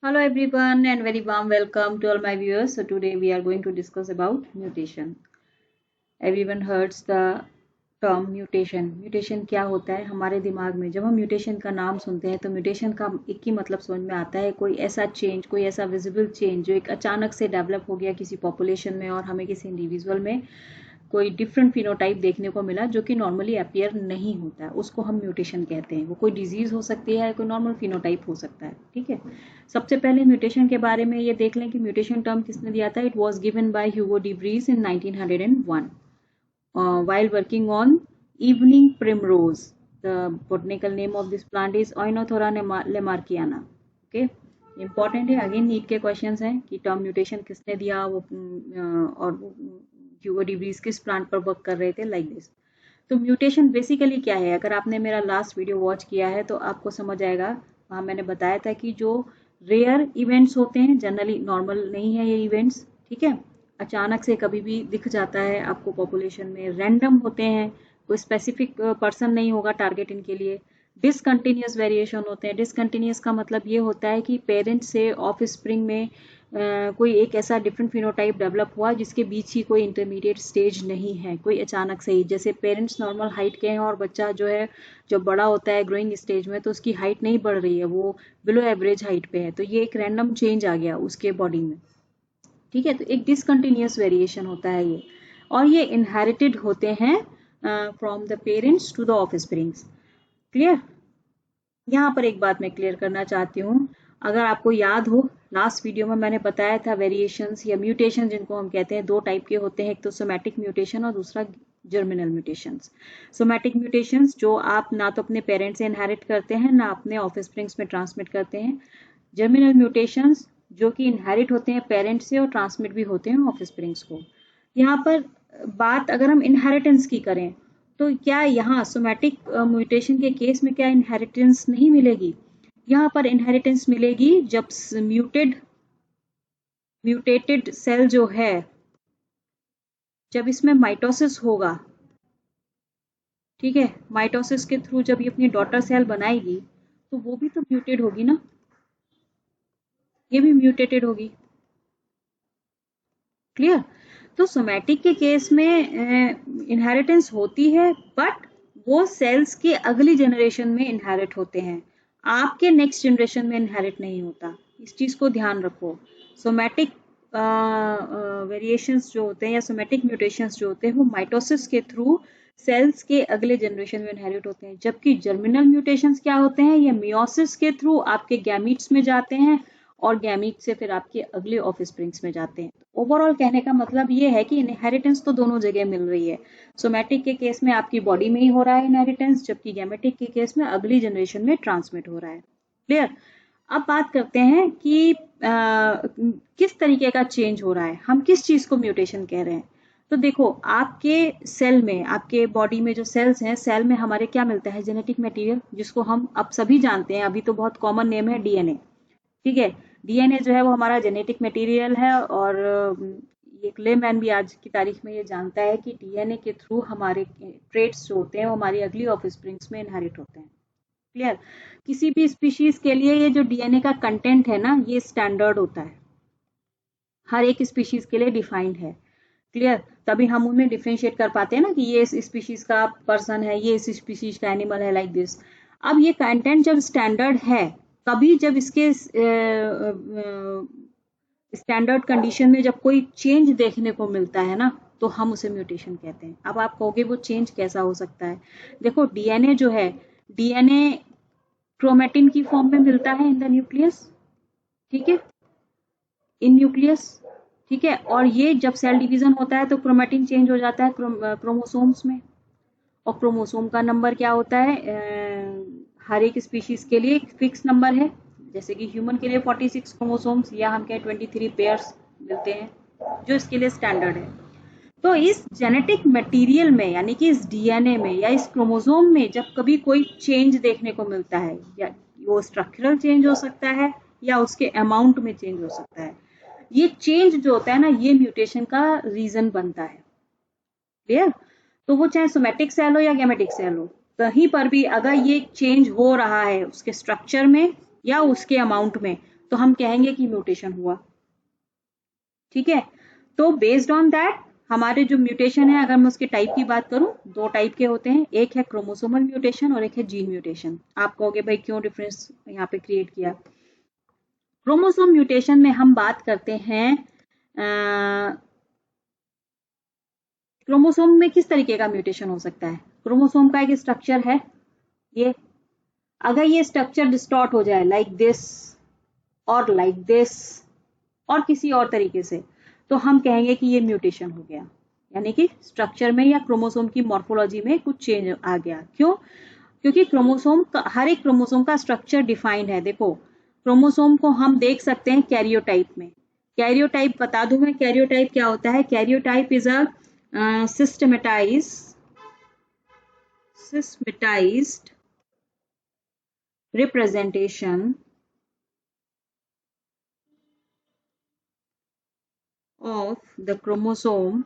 Hello everyone and very warm welcome to all my viewers. So today we are going to discuss about mutation. Everyone heard the term mutation. Mutation क्या होता है हमारे दिमाग में? जब हम mutation का नाम सुनते हैं तो म्यूटेशन का एक ही मतलब समझ में आता है, कोई ऐसा चेंज, कोई ऐसा विजिबल चेंज जो एक अचानक से डेवलप हो गया किसी पॉपुलेशन में और हमें किसी इंडिविजुअल में कोई डिफरेंट फिनोटाइप देखने को मिला जो कि नॉर्मली अपीयर नहीं होता है, उसको हम म्यूटेशन कहते हैं। वो कोई डिजीज हो सकती है, कोई नॉर्मल फिनोटाइप हो सकता है। ठीक है, सबसे पहले म्यूटेशन के बारे में ये देख लें कि म्यूटेशन टर्म किसने दिया था। It was given by Hugo de Vries in 1901 while working on evening primrose. The botanical name of this plant is Oenothora lamarckiana. Okay, important है, अगेन नीट के क्वेश्चंस हैं कि टर्म म्यूटेशन किसने दिया, वो और ह्यूगो डी व्रीज किस plant पर वर्क कर रहे थे, लाइक दिस। तो म्यूटेशन बेसिकली क्या है, अगर आपने मेरा लास्ट वीडियो वॉच किया है तो आपको समझ आएगा। वहाँ मैंने बताया था कि जो रेयर इवेंट्स होते हैं, जनरली नॉर्मल नहीं है ये इवेंट्स, ठीक है, अचानक से कभी भी दिख जाता है आपको पॉपुलेशन में, रैंडम होते हैं, कोई स्पेसिफिक पर्सन नहीं होगा टारगेट इनके लिए। डिसकंटिन्यूस वेरिएशन होते हैं। डिसकंटिन्यूस का मतलब ये होता है कि पेरेंट्स से ऑफ स्प्रिंग में कोई एक ऐसा डिफरेंट फिनोटाइप डेवलप हुआ जिसके बीच ही कोई इंटरमीडिएट स्टेज नहीं है, कोई अचानक से ही, जैसे पेरेंट्स नॉर्मल हाइट के हैं और बच्चा जो है जब बड़ा होता है ग्रोइंग स्टेज में तो उसकी हाइट नहीं बढ़ रही है, वो बिलो एवरेज हाइट पे है, तो ये एक रैंडम चेंज आ गया उसके बॉडी में। ठीक है, तो एक डिसकंटिन्यूस वेरिएशन होता है ये, और ये इनहेरिटेड होते हैं from the parents to the offsprings. Clear? यहाँ पर एक बात मैं क्लियर करना चाहती हूँ, अगर आपको याद हो लास्ट वीडियो में मैंने बताया था वेरिएशंस या म्यूटेशन जिनको हम कहते हैं दो टाइप के होते हैं, एक तो सोमैटिक म्यूटेशन और दूसरा जर्मिनल म्यूटेशंस। सोमैटिक म्यूटेशंस जो आप ना तो अपने पेरेंट्स से इनहेरिट करते हैं ना अपने ऑफस्प्रिंग्स में ट्रांसमिट करते हैं। जर्मिनल म्यूटेशंस जो कि इनहेरिट होते हैं पेरेंट्स से और ट्रांसमिट भी होते हैं ऑफस्प्रिंग्स को। यहाँ पर बात अगर हम इनहेरिटेंस की करें तो क्या यहाँ सोमैटिक म्यूटेशन के केस में क्या इनहेरिटेंस नहीं मिलेगी? यहाँ पर इनहेरिटेंस मिलेगी जब म्यूटेटेड सेल जो है, जब इसमें माइटोसिस होगा, ठीक है, माइटोसिस के थ्रू जब ये अपनी डॉटर सेल बनाएगी तो वो भी तो म्यूटेड होगी ना, ये भी म्यूटेटेड होगी। क्लियर? तो सोमैटिक के केस में इनहेरिटेंस होती है, बट वो सेल्स के अगली जनरेशन में इनहेरिट होते हैं, आपके नेक्स्ट जनरेशन में इनहेरिट नहीं होता। इस चीज को ध्यान रखो। सोमैटिक वेरिएशंस जो होते हैं या सोमैटिक म्यूटेशंस जो होते हैं वो माइटोसिस के थ्रू सेल्स के अगले जनरेशन में इनहेरिट होते हैं, जबकि जर्मिनल म्यूटेशंस क्या होते हैं, ये मियोसिस के थ्रू आपके गैमीट्स में जाते हैं और गैमीट से फिर आपके अगले ऑफस्प्रिंग्स में जाते हैं। ओवरऑल कहने का मतलब ये है कि इनहेरिटेंस तो दोनों जगह मिल रही है। सोमैटिक के केस में आपकी बॉडी में ही हो रहा है इनहेरिटेंस, जबकि गैमेटिक के केस में अगली जनरेशन में ट्रांसमिट हो रहा है। क्लियर? अब बात करते हैं कि किस तरीके का चेंज हो रहा है, हम किस चीज को म्यूटेशन कह रहे हैं। तो देखो, आपके सेल में, आपके बॉडी में जो सेल्स हैं, सेल में हमारे क्या मिलता है, जेनेटिक मटेरियल, जिसको हम अब सभी जानते हैं, अभी तो बहुत कॉमन नेम है डीएनए। ठीक है, डीएनए जो है वो हमारा जेनेटिक मटेरियल है, और एक लेमैन भी आज की तारीख में ये जानता है कि डीएनए के थ्रू हमारे ट्रेट्स जो होते हैं वो हमारी अगली ऑफस्प्रिंग्स में इनहेरिट होते हैं। क्लियर? किसी भी स्पीशीज के लिए ये जो डीएनए का कंटेंट है ना, ये स्टैंडर्ड होता है, हर एक स्पीशीज के लिए डिफाइंड है। क्लियर? तभी हम उनमें डिफरेंशिएट कर पाते हैं ना कि ये इस स्पीशीज का पर्सन है, ये इस स्पीशीज का एनिमल है, लाइक दिस। अब ये कंटेंट जब स्टैंडर्ड है, कभी जब इसके स्टैंडर्ड कंडीशन में जब कोई चेंज देखने को मिलता है ना, तो हम उसे म्यूटेशन कहते हैं। अब आप कहोगे वो चेंज कैसा हो सकता है? देखो, डीएनए जो है, डीएनए क्रोमेटिन की फॉर्म में मिलता है इन द न्यूक्लियस, ठीक है, इन न्यूक्लियस, ठीक है, और ये जब सेल डिवीजन होता है तो क्रोमेटिन चेंज हो जाता है क्रोमोसोम्स में, और क्रोमोसोम का नंबर क्या होता है, हर एक स्पीशीज के लिए एक फिक्स नंबर है, जैसे कि ह्यूमन के लिए 46 क्रोमोसोम्स या हम कहें 23 पेयर्स मिलते हैं, जो इसके लिए स्टैंडर्ड है। तो इस जेनेटिक मटेरियल में, यानी कि इस डीएनए में या इस क्रोमोसोम में जब कभी कोई चेंज देखने को मिलता है, या वो स्ट्रक्चरल चेंज हो सकता है या उसके अमाउंट में चेंज हो सकता है, ये चेंज जो होता है ना, ये म्यूटेशन का रीजन बनता है। क्लियर? तो वो चाहे सोमैटिक सेल हो या गैमेटिक सेल हो, कहीं पर भी अगर ये चेंज हो रहा है उसके स्ट्रक्चर में या उसके अमाउंट में, तो हम कहेंगे कि म्यूटेशन हुआ। ठीक है, तो बेस्ड ऑन दैट हमारे जो म्यूटेशन है, अगर मैं उसके टाइप की बात करूं, दो टाइप के होते हैं, एक है क्रोमोसोमल म्यूटेशन और एक है जीन म्यूटेशन। आप कहोगे भाई क्यों डिफरेंस यहाँ पे क्रिएट किया? क्रोमोसोम म्यूटेशन में हम बात करते हैं क्रोमोसोम में किस तरीके का म्यूटेशन हो सकता है। क्रोमोसोम का एक स्ट्रक्चर है ये, अगर ये स्ट्रक्चर डिस्टॉर्ट हो जाए लाइक दिस और लाइक दिस और किसी और तरीके से, तो हम कहेंगे कि ये म्यूटेशन हो गया, यानी कि स्ट्रक्चर में या क्रोमोसोम की मॉर्फोलॉजी में कुछ चेंज आ गया। क्यों? क्योंकि क्रोमोसोम का, हर एक क्रोमोसोम का स्ट्रक्चर डिफाइंड है। देखो, क्रोमोसोम को हम देख सकते हैं कैरियोटाइप में। कैरियोटाइप बता दूं मैं, कैरियोटाइप क्या होता है? Karyotype is a systematized representation of the chromosome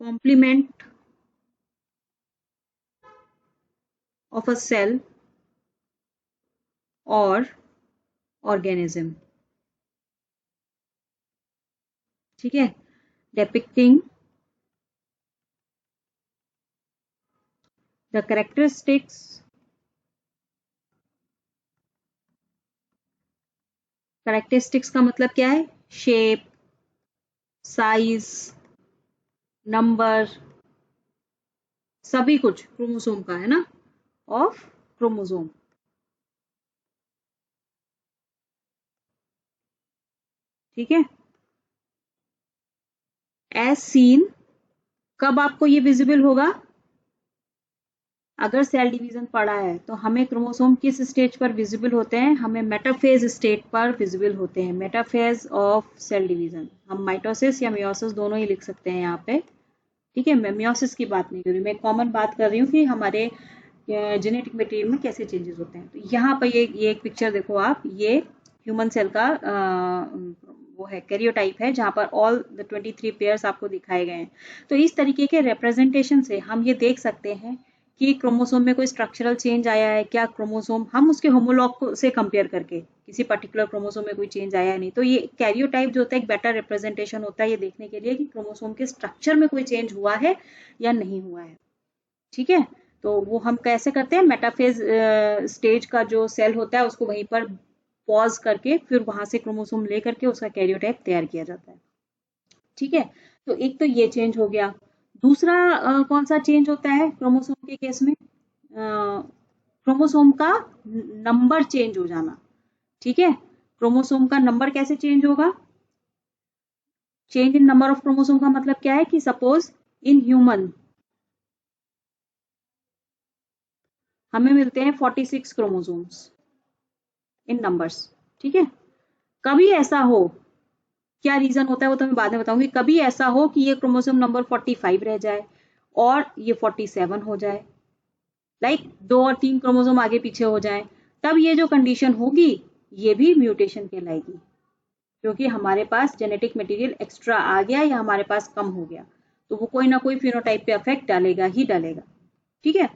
complement of a cell or organism। ठीक है, depicting the characteristics का मतलब क्या है? शेप, साइज, नंबर, सभी कुछ क्रोमोसोम का है ना, ऑफ क्रोमोसोम। ठीक है, एज सीन, कब आपको ये विजिबल होगा? अगर सेल डिवीजन पड़ा है तो हमें क्रोमोसोम किस स्टेज पर विजिबल होते हैं? हमें मेटाफेज स्टेट पर विजिबल होते हैं, मेटाफेज ऑफ सेल डिवीजन। हम माइटोसिस या मियोसिस दोनों ही लिख सकते हैं यहाँ पे। ठीक है, मैं मियोसिस की बात नहीं कर रही, मैं कॉमन बात कर रही हूँ कि हमारे जेनेटिक मटेरियल में कैसे चेंजेस होते हैं। तो यहाँ पर ये एक पिक्चर देखो आप, ये ह्यूमन सेल का वो है, कैरियोटाइप है, जहां पर ऑल द 23 पेयर्स आपको दिखाए गए हैं। तो इस तरीके के रिप्रेजेंटेशन से हम ये देख सकते हैं कि क्रोमोसोम में कोई स्ट्रक्चरल चेंज आया है क्या, क्रोमोसोम हम उसके होमोलॉग से कंपेयर करके किसी पर्टिकुलर क्रोमोसोम में कोई चेंज आया है नहीं। तो ये कैरियोटाइप जो होता है एक बेटर रिप्रेजेंटेशन होता है ये देखने के लिए कि क्रोमोसोम के स्ट्रक्चर में कोई चेंज हुआ है या नहीं हुआ है। ठीक है, तो वो हम कैसे करते हैं? मेटाफेज स्टेज का जो सेल होता है उसको वहीं पर पॉज करके फिर वहां से क्रोमोसोम ले करके उसका कैरियोटाइप तैयार किया जाता है। ठीक है, तो एक तो ये चेंज हो गया। दूसरा कौन सा चेंज होता है क्रोमोसोम के केस में? क्रोमोसोम का नंबर चेंज हो जाना। ठीक है, क्रोमोसोम का नंबर कैसे चेंज होगा? Change in number of chromosome का मतलब क्या है कि सपोज इन ह्यूमन हमें मिलते हैं 46 क्रोमोसोम्स इन नंबर्स। ठीक है, कभी ऐसा हो, क्या रीजन होता है वो तो मैं बाद में बताऊंगी, कभी ऐसा हो कि ये क्रोमोसोम नंबर 45 रह जाए और ये 47 हो जाए, लाइक 2 और 3 क्रोमोसोम आगे पीछे हो जाए, तब ये जो कंडीशन होगी ये भी म्यूटेशन कहलाएगी, क्योंकि हमारे पास जेनेटिक मटेरियल एक्स्ट्रा आ गया या हमारे पास कम हो गया, तो वो कोई ना कोई फिनोटाइप पे अफेक्ट डालेगा ही डालेगा। ठीक है,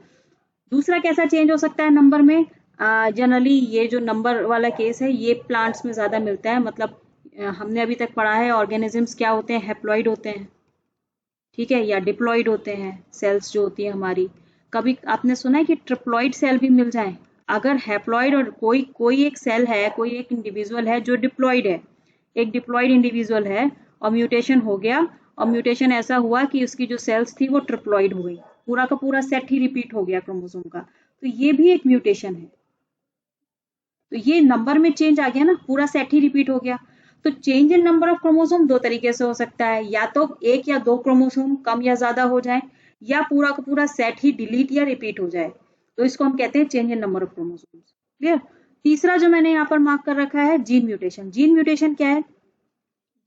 दूसरा कैसा चेंज हो सकता है नंबर में? जनरली ये जो नंबर वाला केस है ये प्लांट्स में ज्यादा मिलता है, मतलब हमने अभी तक पढ़ा है ऑर्गेनिजम्स क्या होते हैं, हैप्लॉइड होते हैं। ठीक है, या डिप्लॉइड होते हैं सेल्स जो होती है हमारी। कभी आपने सुना है कि ट्रिप्लॉइड सेल भी मिल जाए? अगर हैप्लॉइड और कोई कोई एक सेल है, कोई एक इंडिविजुअल है जो डिप्लॉइड है, एक डिप्लॉइड इंडिविजुअल है और म्यूटेशन हो गया और म्यूटेशन ऐसा हुआ कि उसकी जो सेल्स थी वो ट्रिप्लॉइड हो गई, पूरा का पूरा सेट ही रिपीट हो गया क्रोमोसोम का, तो ये भी एक म्यूटेशन है। तो ये नंबर में चेंज आ गया ना, पूरा सेट ही रिपीट हो गया। तो change in number of chromosome दो तरीके से हो सकता है, या तो एक या दो क्रोमोसोम कम या ज्यादा हो जाए, या पूरा का पूरा सेट ही डिलीट या रिपीट हो जाए, तो इसको हम कहते हैं change in number of chromosome. Clear? तीसरा जो मैंने यहाँ पर मार्क कर रखा है जीन म्यूटेशन। जीन म्यूटेशन क्या है?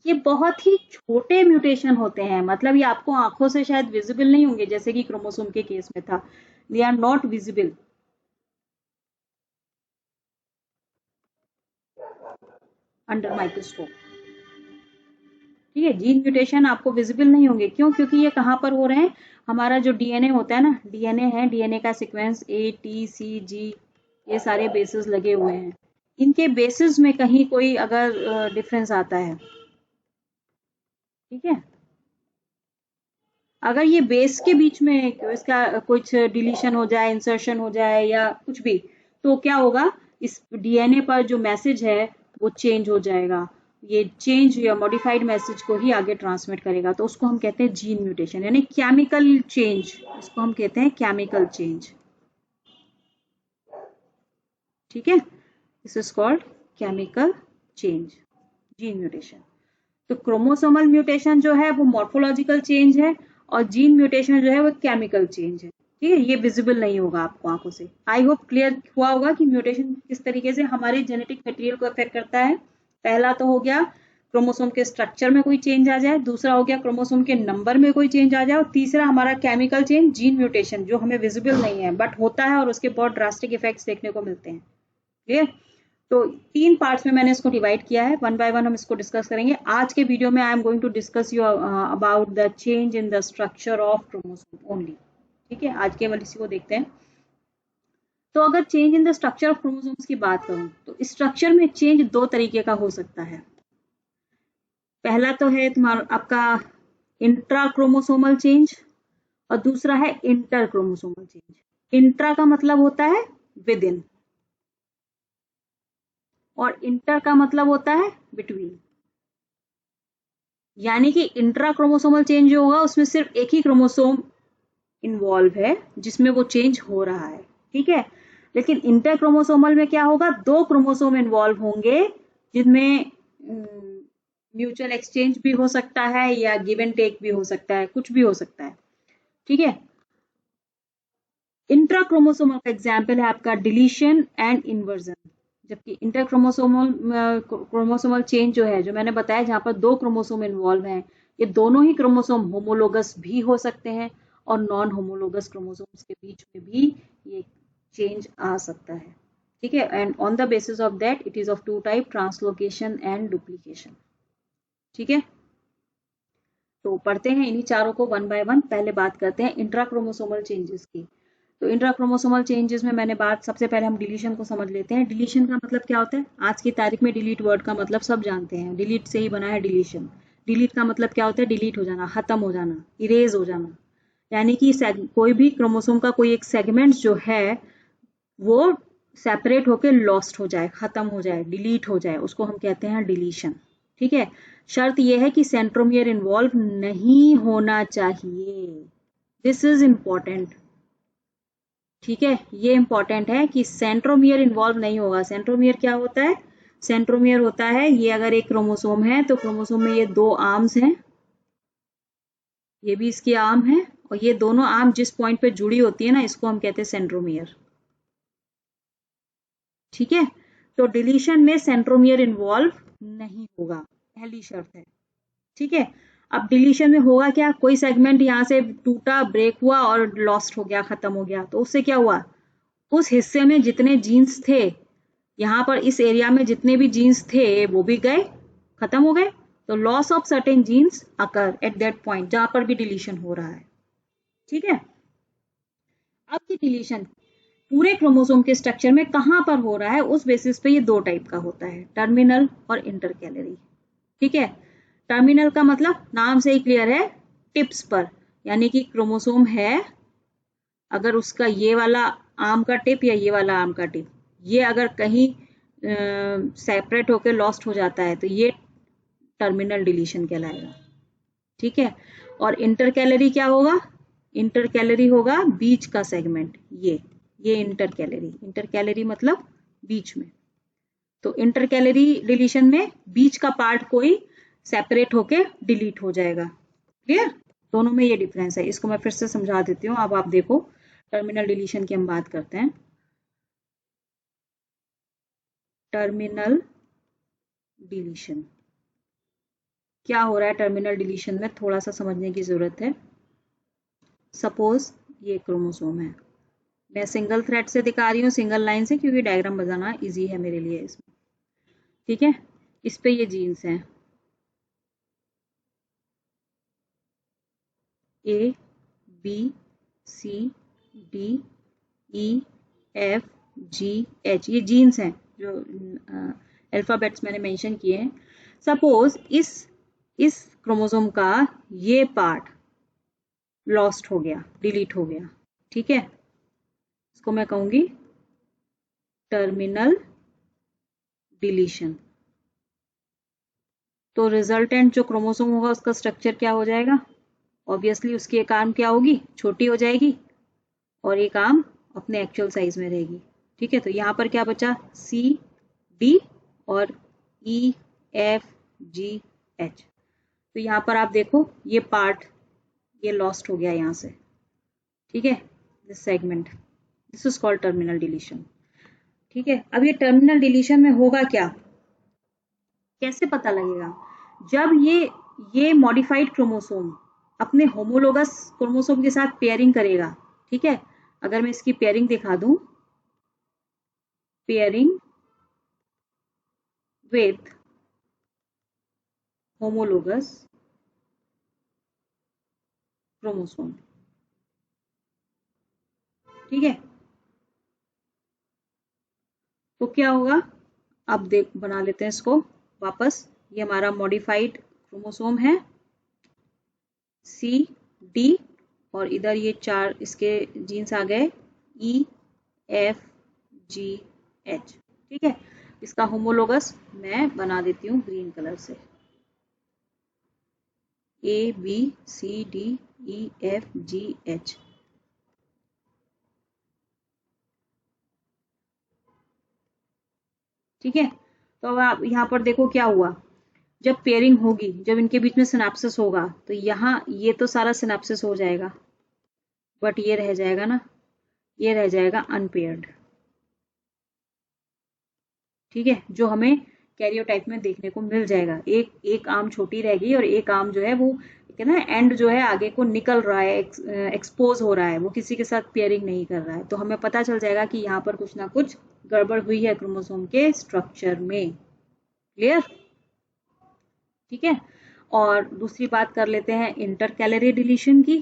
ये बहुत ही छोटे म्यूटेशन होते हैं, मतलब ये आपको आंखों से शायद विजिबल नहीं होंगे जैसे कि क्रोमोसोम के केस में था, they are not visible under microscope. ठीक है, जीन म्यूटेशन आपको विजिबल नहीं होंगे, क्यों? क्योंकि ये कहां पर हो रहे हैं? हमारा जो डीएनए होता है ना, डीएनए है, डीएनए का sequence A T C G, ये सारे बेसिस लगे हुए हैं। इनके बेसिस में कहीं कोई अगर डिफरेंस आता है, ठीक है, अगर ये बेस के बीच में इसका कुछ डिलीशन हो जाए, इंसर्शन हो जाए या कुछ भी, तो क्या होगा, इस डीएनए पर जो मैसेज है वो चेंज हो जाएगा। ये चेंज या मॉडिफाइड मैसेज को ही आगे ट्रांसमिट करेगा, तो उसको हम कहते हैं जीन म्यूटेशन, यानी केमिकल चेंज। इसको हम कहते हैं केमिकल चेंज, ठीक है। This is called chemical change, gene mutation. तो क्रोमोसोमल म्यूटेशन जो है वो मॉर्फोलॉजिकल चेंज है, और जीन म्यूटेशन जो है वो केमिकल चेंज है, ठीक है। ये विजिबल नहीं होगा आपको आंखों से। आई होप क्लियर हुआ होगा कि म्यूटेशन किस तरीके से हमारे जेनेटिक मटेरियल को अफेक्ट करता है। पहला तो हो गया क्रोमोसोम के स्ट्रक्चर में कोई चेंज आ जाए, दूसरा हो गया क्रोमोसोम के नंबर में कोई चेंज आ जाए, और तीसरा हमारा केमिकल चेंज, जीन म्यूटेशन, जो हमें विजिबल नहीं है बट होता है और उसके बहुत ड्रास्टिक इफेक्ट्स देखने को मिलते हैं। क्लियर। तो 3 पार्ट्स में मैंने इसको डिवाइड किया है, वन बाय वन हम इसको डिस्कस करेंगे। आज के वीडियो में I am going to discuss you about the change in the structure of chromosome only, ठीक है। आज केवल इसी को देखते हैं। तो अगर change in the structure of chromosomes की बात करूं, तो स्ट्रक्चर में चेंज 2 तरीके का हो सकता है। पहला तो है तुम्हारा आपका इंट्रा क्रोमोसोमल चेंज, और दूसरा है इंटर क्रोमोसोमल चेंज। इंट्रा का मतलब होता है विद इन, और इंटर का मतलब होता है बिटवीन। यानी कि इंट्रा क्रोमोसोमल चेंज जो होगा उसमें सिर्फ एक ही क्रोमोसोम इन्वॉल्व है जिसमें वो चेंज हो रहा है, ठीक है। लेकिन इंटर क्रोमोसोमल में क्या होगा, 2 क्रोमोसोम इन्वॉल्व होंगे, जिनमें म्यूचुअल एक्सचेंज भी हो सकता है या गिव एंड टेक भी हो सकता है, कुछ भी हो सकता है, ठीक है। इंट्रा क्रोमोसोमल का एग्जाम्पल है आपका डिलीशन एंड इन्वर्जन। जबकि इंटर क्रोमोसोमल चेंज जो है, जो मैंने बताया, जहां पर 2 क्रोमोसोम इन्वॉल्व हैं, ये दोनों ही क्रोमोसोम होमोलोगस भी हो सकते हैं, और नॉन होमोलोगस क्रोमोसोम्स के बीच में भी ये चेंज आ सकता है, ठीक है। And on the basis of that it is of 2 type, translocation and duplication, ठीक है। तो पढ़ते हैं इन्हीं चारों को वन बाय वन। पहले बात करते हैं इंट्रा क्रोमोसोमल चेंजेस की। तो इंट्रा क्रोमोसोमल चेंजेस में मैंने बात, सबसे पहले हम डिलीशन को समझ लेते हैं। डिलीशन का मतलब क्या होता है, आज की तारीख में डिलीट वर्ड का मतलब सब जानते हैं, डिलीट से ही बना है डिलीशन। डिलीट का मतलब क्या होता है, डिलीट हो जाना, खत्म हो जाना, इरेज हो जाना। यानी कि कोई भी क्रोमोसोम का कोई एक सेगमेंट जो है वो सेपरेट होकर लॉस्ट हो जाए, खत्म हो जाए, डिलीट हो जाए, उसको हम कहते हैं डिलीशन, ठीक है। शर्त यह है कि सेंट्रोमियर इन्वॉल्व नहीं होना चाहिए, दिस इज इंपॉर्टेंट, ठीक है। ये इंपॉर्टेंट है कि सेंट्रोमियर इन्वॉल्व नहीं होगा। सेंट्रोमियर क्या होता है, सेंट्रोमियर होता है, ये अगर एक क्रोमोसोम है तो क्रोमोसोम में ये 2 आर्म्स हैं, ये भी इसकी आर्म है, और ये दोनों आर्म जिस पॉइंट पे जुड़ी होती है ना, इसको हम कहते हैं सेंट्रोमियर, ठीक है। तो डिलीशन में सेंट्रोमियर इन्वॉल्व नहीं होगा, पहली शर्त है, ठीक है। अब डिलीशन में होगा क्या, कोई सेगमेंट यहां से टूटा, ब्रेक हुआ और लॉस्ट हो गया, खत्म हो गया, तो उससे क्या हुआ, उस हिस्से में जितने जीन्स थे, यहाँ पर इस एरिया में जितने भी जीन्स थे वो भी गए, खत्म हो गए। तो loss of certain jeans occur at that point जहां पर भी डिलीशन हो रहा है, ठीक है। अब ये डिलीशन पूरे क्रोमोसोम के स्ट्रक्चर में कहां पर हो रहा है, उस बेसिस पे ये 2 टाइप का होता है, टर्मिनल और इंटरकैलरी, ठीक है। टर्मिनल का मतलब नाम से ही क्लियर है, टिप्स पर, यानी कि क्रोमोसोम है, अगर उसका ये वाला आर्म का टिप या ये वाला आर्म का टिप, ये अगर कहीं सेपरेट होकर लॉस्ट हो जाता है तो ये टर्मिनल डिलीशन कहलाएगा, ठीक है। और इंटर कैलरी क्या होगा, इंटर कैलरी होगा बीच का सेगमेंट, ये इंटर कैलरी, इंटर कैलरी मतलब बीच में। तो इंटर कैलरी डिलीशन में बीच का पार्ट कोई सेपरेट होके डिलीट हो जाएगा, क्लियर। दोनों में ये डिफरेंस है, इसको मैं फिर से समझा देती हूँ। अब आप देखो, टर्मिनल डिलीशन की हम बात करते हैं। टर्मिनल डिलीशन क्या हो रहा है, टर्मिनल डिलीशन में थोड़ा सा समझने की जरूरत है। सपोज ये क्रोमोसोम है, मैं सिंगल थ्रेड से दिखा रही हूँ, सिंगल लाइन से, क्योंकि डायग्राम बनाना इजी है मेरे लिए इसमें, ठीक है। इस पे ये जीन्स हैं A B C D E F G H, ये जीन्स हैं जो अल्फाबेट्स मैंने मेंशन किए हैं। सपोज इस क्रोमोसोम का ये पार्ट लॉस्ट हो गया, डिलीट हो गया, ठीक है, इसको मैं कहूंगी टर्मिनल डिलीशन। तो रिजल्टेंट जो क्रोमोसोम होगा उसका स्ट्रक्चर क्या हो जाएगा? ऑब्वियसली उसकी एक आर्म क्या होगी? छोटी हो जाएगी और एक आर्म अपने एक्चुअल साइज में रहेगी, ठीक है। तो यहाँ पर क्या बचा? सी डी और ई एफ जी एच। तो यहाँ पर आप देखो ये पार्ट ये लॉस्ट हो गया यहाँ से, ठीक है, this segment, this is called terminal deletion, ठीक है। अब ये टर्मिनल डिलीशन में होगा क्या, कैसे पता लगेगा? जब ये मॉडिफाइड क्रोमोसोम अपने होमोलोगस क्रोमोसोम के साथ पेयरिंग करेगा, ठीक है। अगर मैं इसकी पेयरिंग दिखा दूं, पेयरिंग विथ होमोलोगस क्रोमोसोम, ठीक है, तो क्या होगा? अब देख बना लेते हैं इसको वापस। ये हमारा मॉडिफाइड क्रोमोसोम है सी डी और इधर ये 4 इसके जीन्स आ गए ई एफ जी एच, ठीक है। इसका होमोलोगस मैं बना देती हूँ ग्रीन कलर से, A B C D E F G H, ठीक है। तो अब आप यहाँ पर देखो क्या हुआ, जब पेयरिंग होगी, जब इनके बीच में सिनेप्सिस होगा, तो यहाँ ये तो सारा सिनेप्सिस हो जाएगा, बट ये रह जाएगा ना, ये रह जाएगा अनपेयर्ड, ठीक है, जो हमें कैरियोटाइप में देखने को मिल जाएगा। एक आर्म छोटी रहेगी और एक आर्म जो है वो ना एंड जो है आगे को निकल रहा है, एक्सपोज हो रहा है, वो किसी के साथ पेयरिंग नहीं कर रहा है। तो हमें पता चल जाएगा कि यहाँ पर कुछ ना कुछ गड़बड़ हुई है क्रोमोसोम के स्ट्रक्चर में। क्लियर? ठीक है। और दूसरी बात कर लेते हैं इंटर कैलरी डिलीशन की।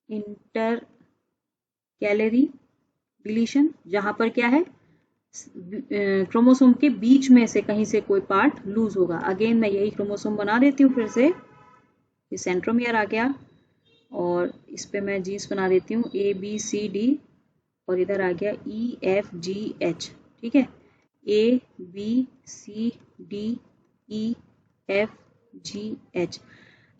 इंटर कैलरी डिलीशन जहां पर क्या है, क्रोमोसोम के बीच में से कहीं से कोई पार्ट लूज होगा। अगेन मैं यही क्रोमोसोम बना देती हूँ फिर से, ये सेंट्रोमियर आ गया और इस पे मैं जीन्स बना देती हूँ ए बी सी डी और इधर आ गया ई एफ जी एच, ठीक है, A B C D E F G H.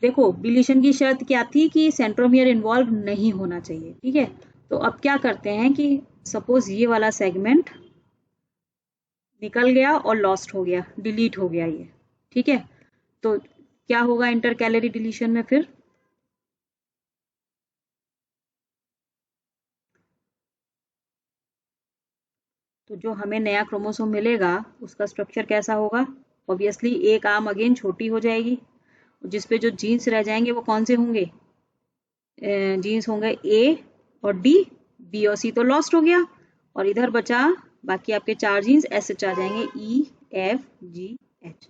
देखो डिलीशन की शर्त क्या थी कि सेंट्रोमियर इन्वॉल्व नहीं होना चाहिए, ठीक है। तो अब क्या करते हैं कि सपोज ये वाला सेगमेंट निकल गया और लॉस्ट हो गया, डिलीट हो गया ये, ठीक है। तो क्या होगा इंटर कैलरी डिलीशन में? फिर तो जो हमें नया क्रोमोसोम मिलेगा उसका स्ट्रक्चर कैसा होगा? ऑब्वियसली एक आर्म अगेन छोटी हो जाएगी, जिसपे जो जीन्स रह जाएंगे वो कौन से होंगे? जीन्स होंगे ए और डी, बी और सी तो लॉस्ट हो गया और इधर बचा बाकी आपके 4 जीन्स एस एच आ जाएंगे ई एफ जी एच।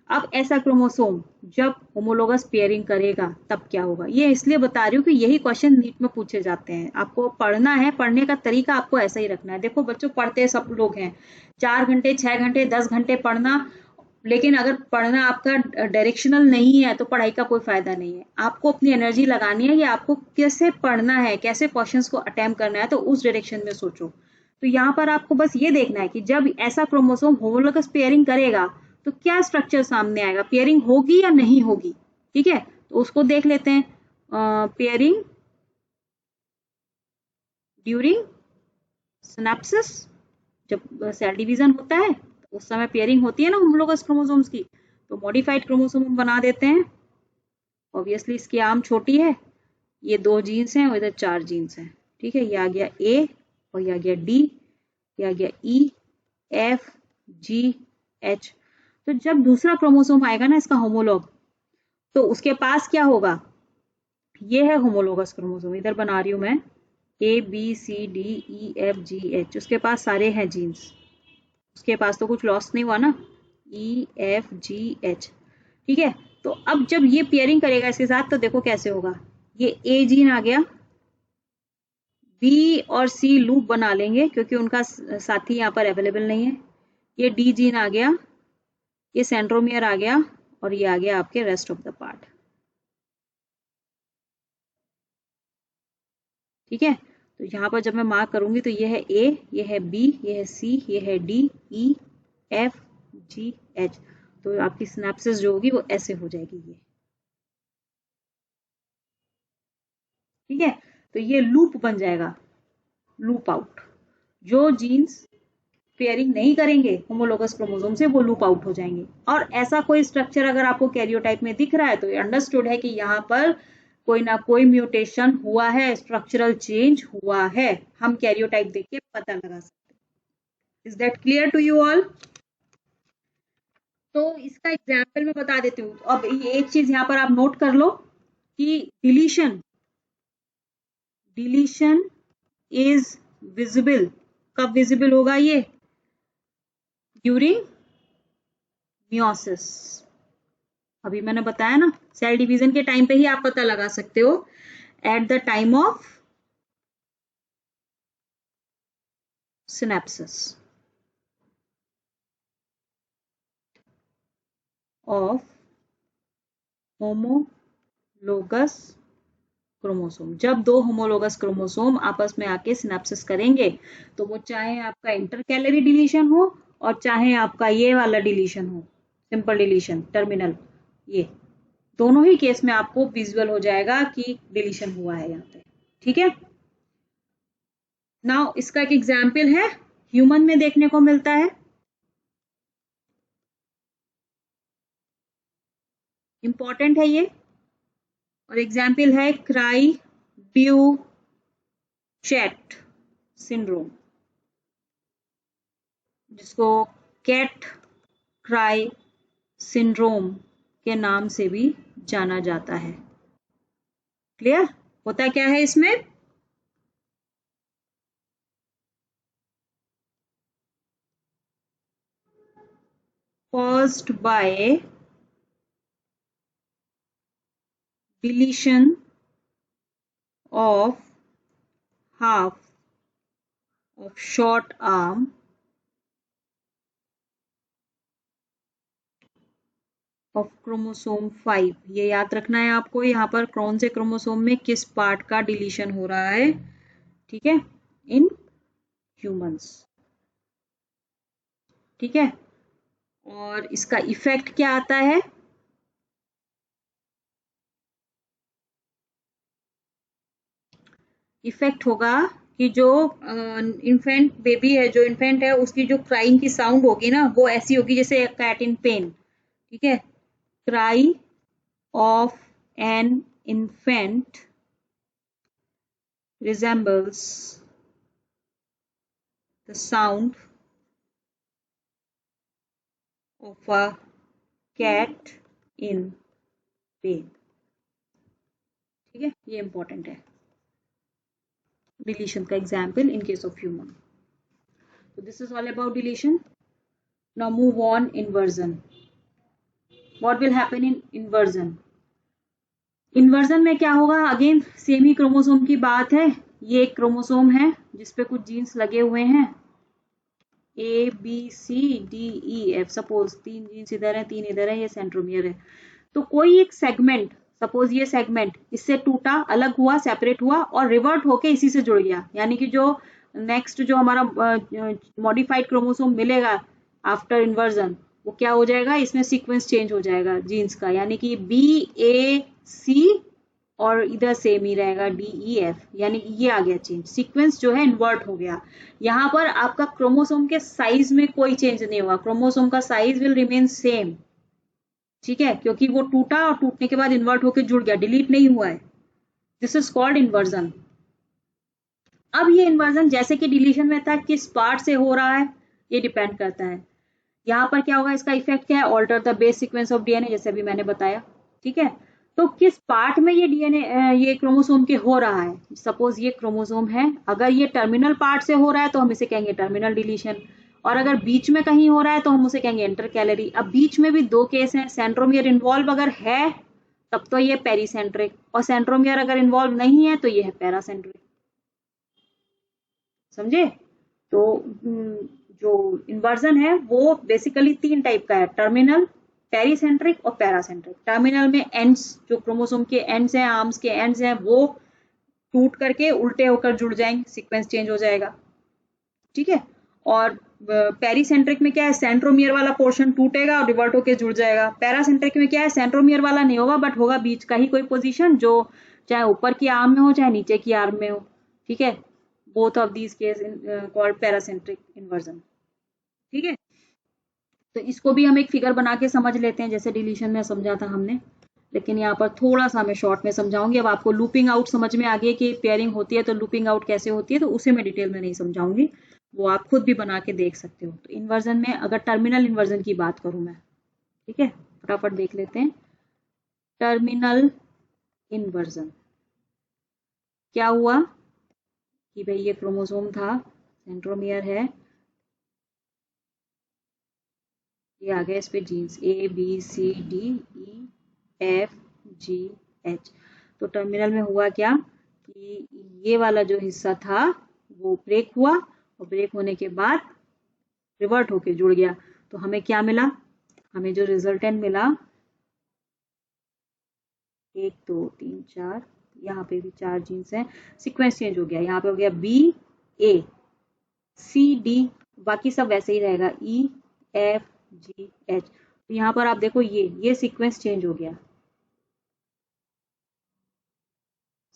अब ऐसा क्रोमोसोम जब होमोलोगस पेयरिंग करेगा तब क्या होगा? ये इसलिए बता रही हूँ कि यही क्वेश्चन नीट में पूछे जाते हैं। आपको पढ़ना है, पढ़ने का तरीका आपको ऐसा ही रखना है। देखो बच्चों पढ़ते सब लोग हैं, 4 घंटे 6 घंटे 10 घंटे पढ़ना, लेकिन अगर पढ़ना आपका डायरेक्शनल नहीं है तो पढ़ाई का कोई फायदा नहीं है। आपको अपनी एनर्जी लगानी है कि आपको कैसे पढ़ना है, कैसे क्वेश्चंस को अटेम्प्ट करना है, तो उस डायरेक्शन में सोचो। तो यहाँ पर आपको बस ये देखना है कि जब ऐसा क्रोमोसोम होमोलोगस पेयरिंग करेगा तो क्या स्ट्रक्चर सामने आएगा, पेयरिंग होगी या नहीं होगी, ठीक है। तो उसको देख लेते हैं। पेयरिंग ड्यूरिंग सिनेप्सिस, जब सेल डिवीजन होता है उस समय पेयरिंग होती है ना होमोलोगस क्रोमोसोम्स की, तो मॉडिफाइड क्रोमोसोम बना देते हैं। ऑब्वियसली इसकी आर्म छोटी है, ये 2 जीन्स हैं और इधर 4 जीन्स हैं, ठीक है। ये आ गया ए और ये आ गया डी, ये आ गया ई एफ जी एच। तो जब दूसरा क्रोमोसोम आएगा ना इसका होमोलॉग, तो उसके पास क्या होगा? ये है होमोलोगस क्रोमोसोम, इधर बना रही हूं मैं A B C D E F G H, उसके पास सारे हैं जीन्स, उसके पास तो कुछ लॉस नहीं हुआ ना, ई एफ जी एच, ठीक है। तो अब जब ये पेयरिंग करेगा इसके साथ तो देखो कैसे होगा, ये ए जीन आ गया, बी और सी लूप बना लेंगे क्योंकि उनका साथी यहाँ पर अवेलेबल नहीं है, ये डी जीन आ गया, ये सेंट्रोमियर आ गया और ये आ गया आपके रेस्ट ऑफ द पार्ट। ठीक है, तो यहाँ पर जब मैं मार्क करूंगी तो ये है ए, ये है बी, ये है सी, ये है D, E, F, G, H. तो आपकी सिनेप्सिस जो होगी वो ऐसे हो जाएगी ये। ठीक है, तो ये लूप बन जाएगा, लूप आउट। जो जीन्स पेयरिंग नहीं करेंगे होमोलोगस क्रोमोसोम से वो लूप आउट हो जाएंगे। और ऐसा कोई स्ट्रक्चर अगर आपको कैरियोटाइप में दिख रहा है तो ये अंडरस्टूड है कि यहाँ पर कोई ना कोई म्यूटेशन हुआ है, स्ट्रक्चरल चेंज हुआ है। हम कैरियोटाइप देख के पता लगा सकते हैं। Is that clear to you all? तो इसका एग्जाम्पल मैं बता देती हूँ। अब एक चीज यहाँ पर आप नोट कर लो कि डिलीशन इज विजिबल। कब विजिबल होगा ये? During meiosis. अभी मैंने बताया ना, सेल डिवीजन के टाइम पे ही आप पता लगा सकते हो, at the time of synapses of homologous chromosome. जब दो होमोलोगस क्रोमोसोम आपस में आके सिनेप्सिस करेंगे तो वो चाहे आपका इंटरकैलरी डिलीशन हो और चाहे आपका ये वाला डिलीशन हो, सिंपल डिलीशन टर्मिनल, ये दोनों ही केस में आपको विजुअल हो जाएगा कि डिलीशन हुआ है यहाँ पे। ठीक है, नाउ इसका एक एग्जाम्पल है, ह्यूमन में देखने को मिलता है, इंपॉर्टेंट है ये, और एग्जाम्पल है क्राई-ड्यूचेट सिंड्रोम, जिसको कैट क्राई सिंड्रोम के नाम से भी जाना जाता है। क्लियर? होता क्या है इसमें? caused by deletion of half of short arm of chromosome 5। ये याद रखना है आपको, यहाँ पर कौन से क्रोमोसोम में किस पार्ट का डिलीशन हो रहा है। ठीक है, इन ह्यूमंस। ठीक है, और इसका इफेक्ट क्या आता है? इफेक्ट होगा कि जो इन्फेंट बेबी है, जो इन्फेंट है, उसकी जो क्राइंग की साउंड होगी ना वो ऐसी होगी जैसे कैट इन पेन। ठीक है, cry of an infant resembles the sound of a cat in pain। ठीक है, ये इंपॉर्टेंट है, डिलीशन का example in case of human. So this is all about deletion. Now move on inversion. What will happen in inversion? Inversion में क्या होगा? Again same ही chromosome की बात है। ये एक क्रोमोसोम है जिसपे कुछ जीन्स लगे हुए हैं, A B C D E F. Suppose 3 genes इधर है, 3 इधर है, ये सेंट्रोमियर है। तो कोई एक सेगमेंट, सपोज ये सेगमेंट इससे टूटा, अलग हुआ, सेपरेट हुआ और रिवर्ट होके इसी से जुड़ गया, यानी कि जो नेक्स्ट जो हमारा मॉडिफाइड क्रोमोसोम मिलेगा आफ्टर इन्वर्जन वो क्या हो जाएगा? इसमें सीक्वेंस चेंज हो जाएगा जीन्स का, यानी कि बी ए सी और इधर सेम ही रहेगा डी ई एफ, यानी कि ये आ गया चेंज, सीक्वेंस जो है इन्वर्ट हो गया। यहाँ पर आपका क्रोमोसोम के साइज में कोई चेंज नहीं हुआ, क्रोमोसोम का साइज विल रिमेन सेम। ठीक है, क्योंकि वो टूटा और टूटने के बाद इन्वर्ट होकर जुड़ गया, डिलीट नहीं हुआ है। This is called inversion. अब ये इन्वर्जन जैसे कि डिलीशन में था, किस पार्ट से हो रहा है ये डिपेंड करता है। यहाँ पर क्या होगा? इसका इफेक्ट क्या है? Alter the base sequence of DNA, जैसे अभी मैंने बताया। ठीक है, तो किस पार्ट में ये डीएनए ये क्रोमोसोम के हो रहा है? सपोज ये क्रोमोसोम है, अगर ये टर्मिनल पार्ट से हो रहा है तो हम इसे कहेंगे टर्मिनल डिलीशन, और अगर बीच में कहीं हो रहा है तो हम उसे कहेंगे इंटरकैलरी। अब बीच में भी दो केस हैं, सेंट्रोमियर इन्वॉल्व अगर है तब तो ये पेरीसेंट्रिक, और सेंट्रोमियर अगर इन्वॉल्व नहीं है तो ये है पैरासेंट्रिक। समझे? तो जो इन्वर्जन है वो बेसिकली 3 टाइप का है, टर्मिनल, पेरीसेंट्रिक और पैरासेंट्रिक। टर्मिनल में एंड्स, जो क्रोमोसोम के एंड्स हैं, आर्म्स के एंड्स हैं, वो टूट करके उल्टे होकर जुड़ जाएंगे, सीक्वेंस चेंज हो जाएगा। ठीक है। और पेरीसेंट्रिक में क्या है, सेंट्रोमियर वाला पोर्शन टूटेगा और रिवर्ट होकर जुड़ जाएगा। पैरासेंट्रिक में क्या है, सेंट्रोमियर वाला नहीं होगा बट होगा बीच का ही कोई पोजीशन, जो चाहे ऊपर की आर्म में हो चाहे नीचे की आर्म में हो। ठीक है। Both of these case called paracentric inversion. ठीक है। तो इसको भी हम एक फिगर बना के समझ लेते हैं, जैसे डिलीशन में समझा था हमने, लेकिन यहाँ पर थोड़ा सा मैं शॉर्ट में समझाऊंगी। अब आपको लूपिंग आउट समझ में आ गई कि पेयरिंग होती है तो लूपिंग आउट कैसे होती है, तो उसे मैं डिटेल में नहीं समझाऊंगी, वो आप खुद भी बना के देख सकते हो। तो इन्वर्जन में अगर टर्मिनल इन्वर्जन की बात करूं मैं, ठीक है, फटाफट देख लेते हैं। टर्मिनल इन्वर्जन क्या हुआ कि भाई ये क्रोमोसोम था, सेंट्रोमियर है, ये आ गया इस पे genes A B C D E F G H। तो टर्मिनल में हुआ क्या कि ये वाला जो हिस्सा था वो ब्रेक हुआ, और ब्रेक होने के बाद रिवर्ट होके जुड़ गया। तो हमें क्या मिला, हमें जो रिजल्टेंट मिला 1 2 3 4, यहाँ पे भी 4 जीन्स हैं, सीक्वेंस चेंज हो गया। यहाँ पे हो गया B A C D, बाकी सब वैसे ही रहेगा E F G H। तो यहाँ पर आप देखो ये सीक्वेंस चेंज हो गया,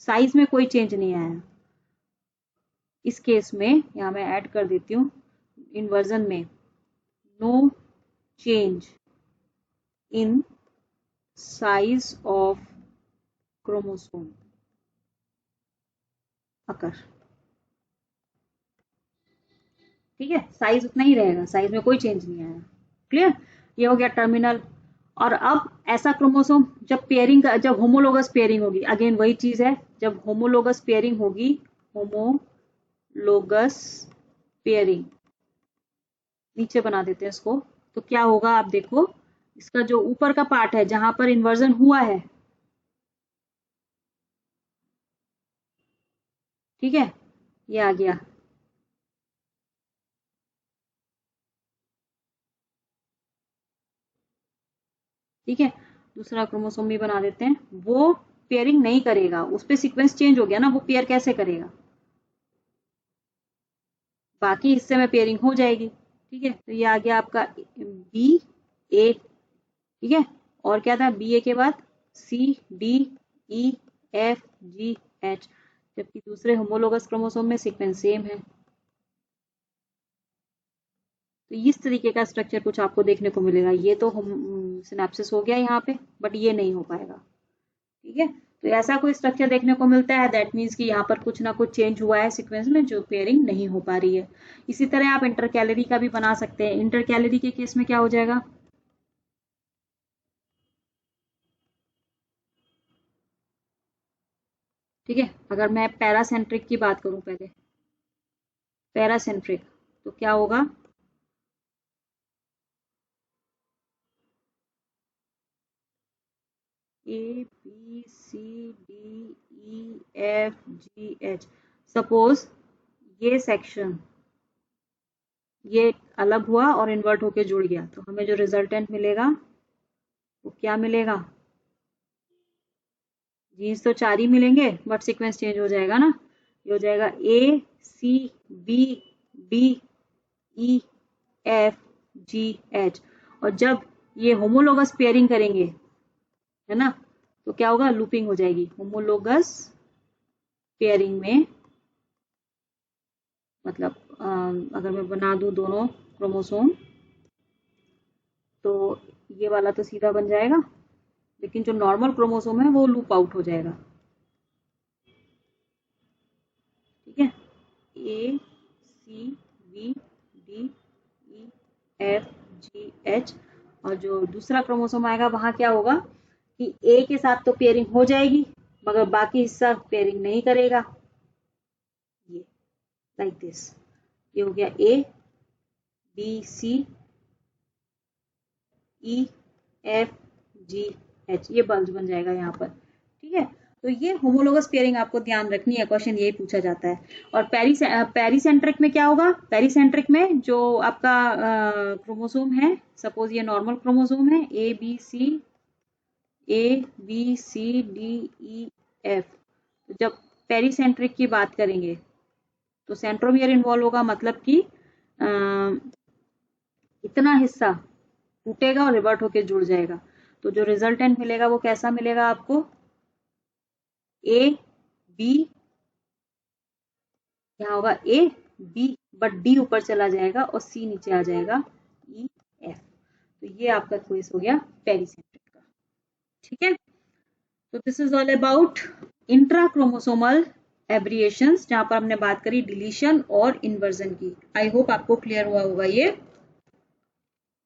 साइज में कोई चेंज नहीं आया। इस केस में यहाँ मैं ऐड कर देती हूँ, इन्वर्जन में no change in size of chromosome occur. ठीक है, साइज उतना ही रहेगा, साइज में कोई चेंज नहीं आया। क्लियर? ये हो गया टर्मिनल। और अब ऐसा क्रोमोसोम जब पेयरिंग, जब होमोलोगस पेयरिंग होगी, अगेन वही चीज है, जब होमोलोगस पेयरिंग होगी, होमोलोगस पेयरिंग, नीचे बना देते हैं इसको, तो क्या होगा आप देखो, इसका जो ऊपर का पार्ट है जहां पर इन्वर्जन हुआ है, ठीक है, ये आ गया, ठीक है। दूसरा क्रोमोसोम भी बना देते हैं, वो पेयरिंग नहीं करेगा, उस पे सीक्वेंस चेंज हो गया ना, वो पेयर कैसे करेगा, बाकी हिस्से में पेयरिंग हो जाएगी। ठीक है, तो ये आ गया आपका बी ए, ठीक है, और क्या था बी ए के बाद C D E F G H, जबकि दूसरे होमोलोगस क्रोमोसोम में सीक्वेंस सेम है। तो इस तरीके का स्ट्रक्चर कुछ आपको देखने को मिलेगा। ये तो सिनेप्सिस हो गया यहाँ पे, बट ये नहीं हो पाएगा। ठीक है, तो ऐसा कोई स्ट्रक्चर देखने को मिलता है, दैट मीन्स कि यहाँ पर कुछ ना कुछ चेंज हुआ है सीक्वेंस में, जो पेयरिंग नहीं हो पा रही है। इसी तरह आप इंटरकैलरी का भी बना सकते हैं। इंटरकैलरी के केस में क्या हो जाएगा, ठीक है, अगर मैं पैरासेंट्रिक की बात करूं पहले, पैरासेंट्रिक तो क्या होगा, A B C D E F G H। Suppose ये सेक्शन ये अलग हुआ और इन्वर्ट होके जुड़ गया, तो हमें जो रिजल्टेंट मिलेगा वो क्या मिलेगा, जीन्स तो 4 ही मिलेंगे बट सीक्वेंस चेंज हो जाएगा ना। ये हो जाएगा A C B D E F G H। और जब ये होमोलोगस पेयरिंग करेंगे, है ना, तो क्या होगा, लूपिंग हो जाएगी। होमोलोगस पेयरिंग में मतलब अगर मैं बना दूं दोनों क्रोमोसोम, तो ये वाला तो सीधा बन जाएगा, लेकिन जो नॉर्मल क्रोमोसोम है वो लूप आउट हो जाएगा। ठीक है, A C B D E F G H, और जो दूसरा क्रोमोसोम आएगा वहां क्या होगा कि ए के साथ तो पेयरिंग हो जाएगी मगर बाकी हिस्सा पेयरिंग नहीं करेगा, ये लाइक दिस। ये हो गया A B C E F G H, ये बल्ब बन जाएगा यहाँ पर। ठीक है, तो ये होमोलोगस पेयरिंग आपको ध्यान रखनी है, क्वेश्चन यही पूछा जाता है। और पेरीसेंट्रिक में क्या होगा? पेरीसेंट्रिक में जो आपका क्रोमोसोम है, सपोज ये नॉर्मल क्रोमोसोम है A B C D E F, जब पेरीसेंट्रिक की बात करेंगे तो सेंट्रोमियर इन्वॉल्व होगा, मतलब कि इतना हिस्सा टूटेगा और रिवर्ट होके जुड़ जाएगा। तो जो रिजल्टेंट मिलेगा वो कैसा मिलेगा आपको? ए बी, यहाँ होगा ए बी बट डी ऊपर चला जाएगा और सी नीचे आ जाएगा ई एफ। तो ये आपका केस हो गया पेरीसेंट्रिक का। ठीक है, तो this is all about intrachromosomal aberrations, जहां पर हमने बात करी डिलीशन और इन्वर्जन की। आई होप आपको क्लियर हुआ होगा ये।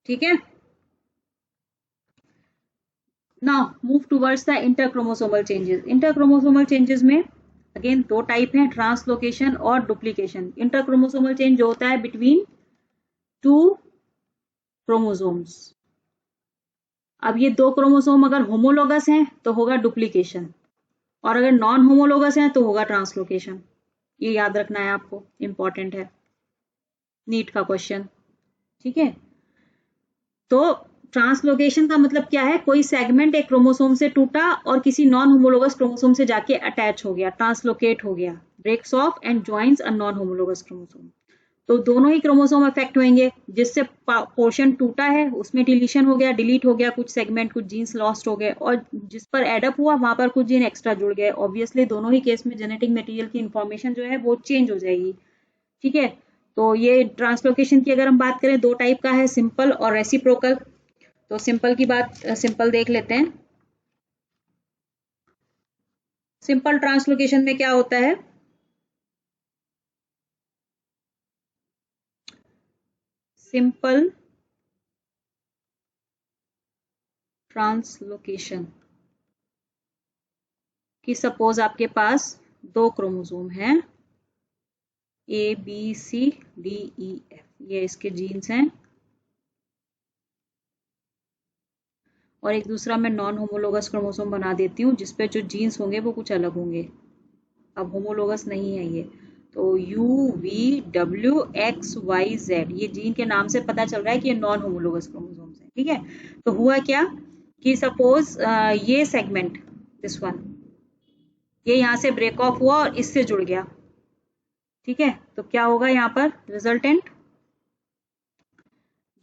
ठीक है, now move towards the interchromosomal changes. Interchromosomal changes में अगेन दो टाइप हैं, ट्रांसलोकेशन और डुप्लीकेशन। इंटरक्रोमोसोमल चेंज जो होता है बिटवीन टू क्रोमोसोम्स। अब ये दो क्रोमोसोम अगर होमोलोगस हैं तो होगा डुप्लीकेशन, और अगर नॉन होमोलोगस हैं तो होगा ट्रांसलोकेशन। ये याद रखना है आपको, इंपॉर्टेंट है, नीट का क्वेश्चन। ठीक है, तो ट्रांसलोकेशन का मतलब क्या है? कोई सेगमेंट एक क्रोमोसोम से टूटा और किसी नॉन होमोलोगस क्रोमोसोम से जाके अटैच हो गया, ट्रांसलोकेट हो गया, breaks off and joins a non homologous chromosome. तो दोनों ही क्रोमोसोम अफेक्ट होंगे। जिससे पोर्शन टूटा है उसमें डिलीशन हो गया, डिलीट हो गया, कुछ सेगमेंट, कुछ जीन्स लॉस्ट हो गए, और जिस पर एडअप हुआ वहां पर कुछ जीन एक्स्ट्रा जुड़ गए। ऑब्वियसली दोनों ही केस में जेनेटिक मटेरियल की इंफॉर्मेशन जो है वो चेंज हो जाएगी। ठीक है, तो ये ट्रांसलोकेशन की अगर हम बात करें, दो टाइप का है, सिंपल और रेसिप्रोकल। तो सिंपल की बात, सिंपल देख लेते हैं। सिंपल ट्रांसलोकेशन में क्या होता है? सिंपल ट्रांसलोकेशन कि सपोज आपके पास दो क्रोमोसोम हैं A B C D E F, ये इसके जीन्स हैं, और एक दूसरा मैं नॉन होमोलोगस क्रोमोसोम बना देती हूँ जिसपे जो जीन्स होंगे वो कुछ अलग होंगे। अब होमोलोगस नहीं है ये, तो U V W X Y Z, ये जीन के नाम से पता चल रहा है कि ये नॉन होमोलोगस क्रोमोसोम्स हैं। ठीक है, तो हुआ क्या कि सपोज ये सेगमेंट, दिस वन, ये यहाँ से ब्रेक ऑफ हुआ और इससे जुड़ गया। ठीक है, तो क्या होगा यहाँ पर रिजल्टेंट?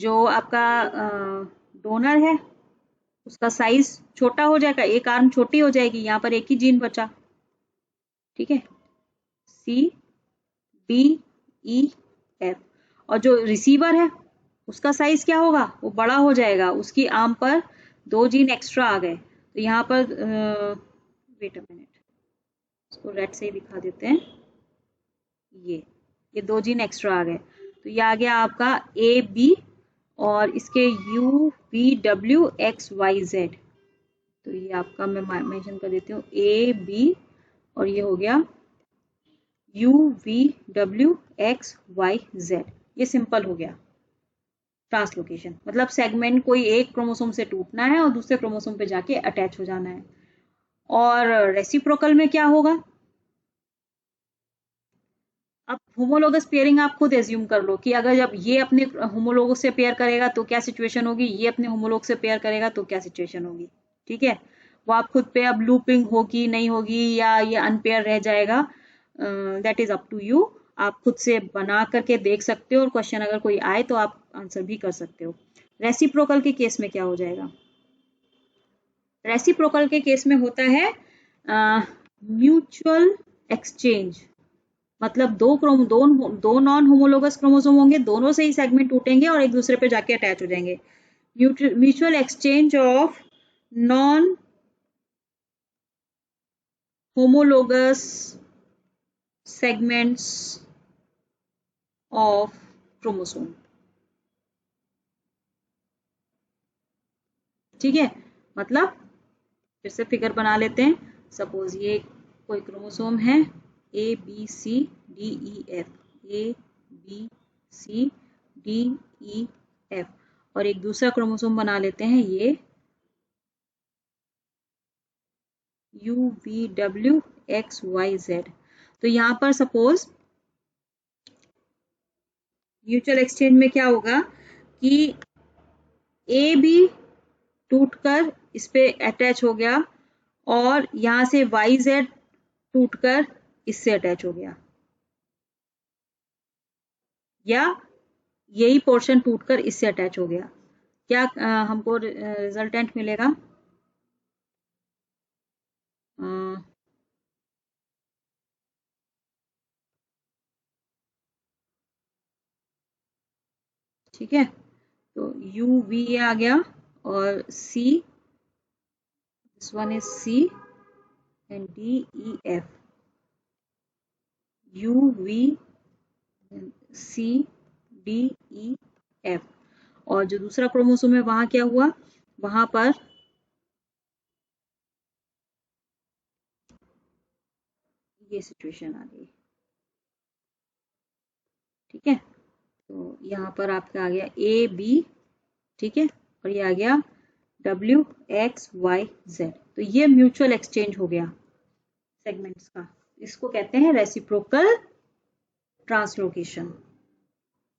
जो आपका डोनर है उसका साइज छोटा हो जाएगा, एक आर्म छोटी हो जाएगी, यहाँ पर एक ही जीन बचा। ठीक है, सी बी ई एफ, और जो रिसीवर है उसका साइज क्या होगा? वो बड़ा हो जाएगा, उसकी आर्म पर दो जीन एक्स्ट्रा आ गए। तो यहाँ पर वेट अ मिनट, इसको रेड से ही दिखा देते हैं। ये दो जीन एक्स्ट्रा आ गए, तो ये आ गया आपका ए बी और इसके U V W X Y Z. तो ये आपका मैं मेंशन कर देती हूँ ए बी, और ये हो गया U V W X Y Z. ये सिंपल हो गया ट्रांसलोकेशन, मतलब सेगमेंट कोई एक क्रोमोसोम से टूटना है और दूसरे क्रोमोसोम पे जाके अटैच हो जाना है। और रेसिप्रोकल में क्या होगा? अब होमोलोगस पेयरिंग आप खुद एज्यूम कर लो कि अगर जब ये अपने होमोलोग से पेयर करेगा तो क्या सिचुएशन होगी, ये अपने होमोलोग से पेयर करेगा तो क्या सिचुएशन होगी। ठीक है, वो आप खुद पे, अब लूपिंग होगी नहीं होगी या ये अनपेयर रह जाएगा, that is up to you. आप खुद से बना करके देख सकते हो, और क्वेश्चन अगर कोई आए तो आप आंसर भी कर सकते हो। रेसिप्रोकल के केस में क्या हो जाएगा? रेसिप्रोकल के केस में होता है म्यूचुअल एक्सचेंज, मतलब दो नॉन होमोलोगस क्रोमोसोम होंगे, दोनों से ही सेगमेंट टूटेंगे और एक दूसरे पे जाके अटैच हो जाएंगे। Mutual exchange of non homologous segments of chromosome. ठीक है, मतलब फिर से फिगर बना लेते हैं। सपोज ये कोई क्रोमोसोम है A B C D E F, A B C DEF और एक दूसरा क्रोमोसोम बना लेते हैं ये UVWXYZ। तो यहाँ पर सपोज म्यूचुअल एक्सचेंज में क्या होगा कि ए भी टूटकर इस पे अटैच हो गया और यहाँ से YZ टूटकर इससे अटैच हो गया, या यही पोर्शन टूटकर इससे अटैच हो गया। क्या हमको रिजल्टेंट मिलेगा? ठीक है, तो UV आ गया और C, this one is C and DEF, UVCDEF। और जो दूसरा क्रोमोसोम है वहां क्या हुआ, वहां पर ये सिचुएशन आ गई। ठीक है, तो यहाँ पर आपका आ गया AB, ठीक है, और ये आ गया WXYZ। तो ये म्यूचुअल एक्सचेंज हो गया सेगमेंट्स का, इसको कहते हैं रेसिप्रोकल ट्रांसलोकेशन।